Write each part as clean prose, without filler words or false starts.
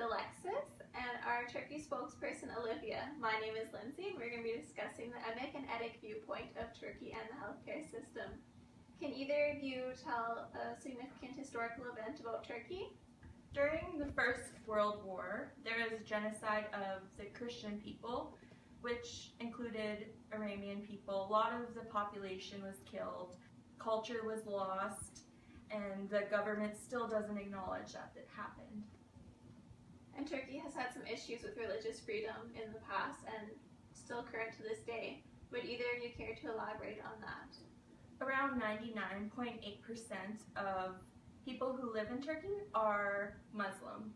Alexis and our Turkey spokesperson Olivia. My name is Lindsay and we're going to be discussing the emic and etic viewpoint of Turkey and the healthcare system. Can either of you tell a significant historical event about Turkey? During the First World War, there was genocide of the Christian people, which included Aramean people. A lot of the population was killed, culture was lost, and the government still doesn't acknowledge that it happened. And Turkey has had some issues with religious freedom in the past and still current to this day. Would either of you care to elaborate on that? Around 99.8% of people who live in Turkey are Muslim.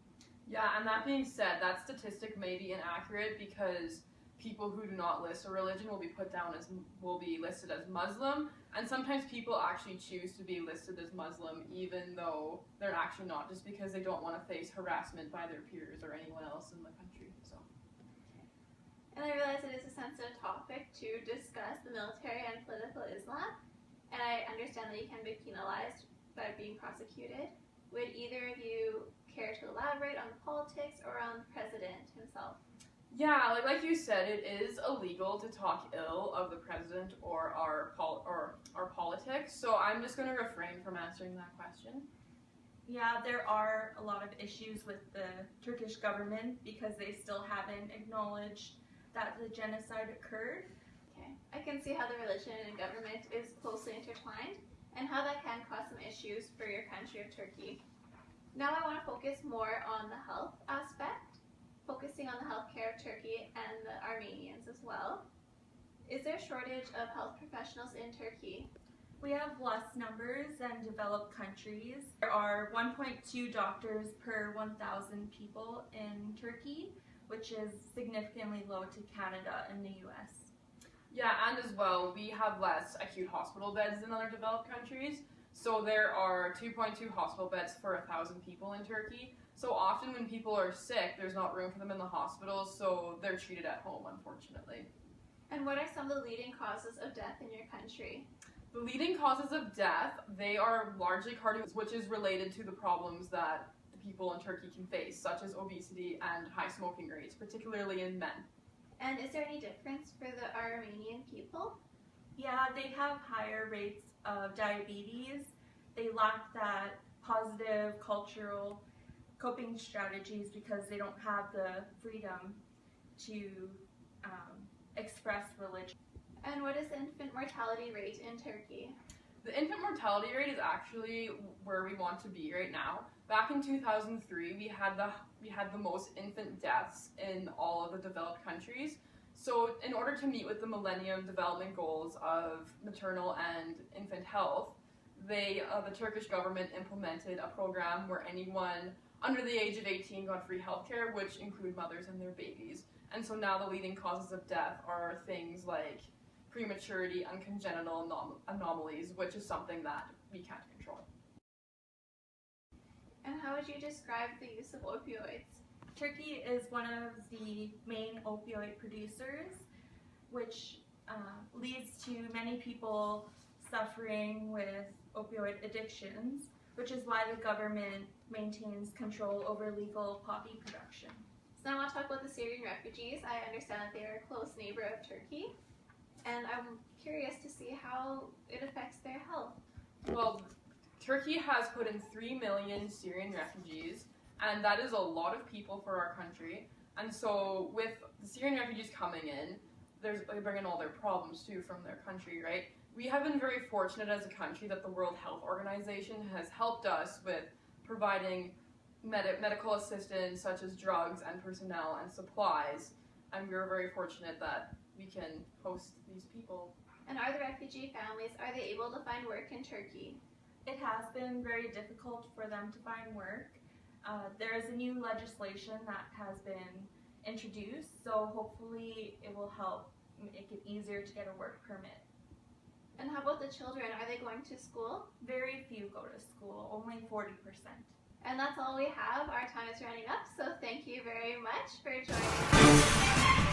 Yeah, and that being said, that statistic may be inaccurate because people who do not list a religion will be listed as Muslim, and sometimes people actually choose to be listed as Muslim even though they're actually not, just because they don't want to face harassment by their peers or anyone else in the country. So. And I realize it is a sensitive topic to discuss the military and political Islam, and I understand that you can be penalized by being prosecuted. Would either of you care to elaborate on the politics or on the president himself? Yeah, like you said, it is illegal to talk ill of the president or our politics, so I'm just going to refrain from answering that question. Yeah, there are a lot of issues with the Turkish government because they still haven't acknowledged that the genocide occurred. Okay, I can see how the religion and government is closely intertwined and how that can cause some issues for your country of Turkey. Now I want to focus more on the health aspect, focusing on the healthcare of Turkey and the Armenians as well. Is there a shortage of health professionals in Turkey? We have less numbers than developed countries. There are 1.2 doctors per 1,000 people in Turkey, which is significantly low to Canada and the US. Yeah, and as well, we have less acute hospital beds than other developed countries. So there are 2.2 hospital beds for 1,000 people in Turkey. So often when people are sick, there's not room for them in the hospital, so they're treated at home, unfortunately. And what are some of the leading causes of death in your country? The leading causes of death, they are largely cardiovascular, which is related to the problems that the people in Turkey can face, such as obesity and high smoking rates, particularly in men. And is there any difference for the Aramean people? Yeah, they have higher rates of diabetes. They lack that positive cultural coping strategies because they don't have the freedom to express religion. And what is the infant mortality rate in Turkey? The infant mortality rate is actually where we want to be right now. Back in 2003, we had the most infant deaths in all of the developed countries. So in order to meet with the Millennium Development Goals of maternal and infant health, the Turkish government implemented a program where anyone under the age of 18 got free healthcare, which include mothers and their babies. And so now the leading causes of death are things like prematurity and congenital anomalies, which is something that we can't control. And how would you describe the use of opioids? Turkey is one of the main opioid producers, which leads to many people suffering with opioid addictions, which is why the government maintains control over legal poppy production. So now I want to talk about the Syrian refugees. I understand that they are a close neighbor of Turkey, and I'm curious to see how it affects their health. Well, Turkey has put in 3 million Syrian refugees, and that is a lot of people for our country. And so with the Syrian refugees coming in, they bring in all their problems too from their country, right? We have been very fortunate as a country that the World Health Organization has helped us with providing medical assistance such as drugs and personnel and supplies, and we're very fortunate that we can host these people. And are the refugee families, are they able to find work in Turkey? It has been very difficult for them to find work. There is a new legislation that has been introduced, so hopefully it will help make it easier to get a work permit. And how about the children? Are they going to school? Very few go to school, only 40%. And that's all we have. Our time is running up, so thank you very much for joining us.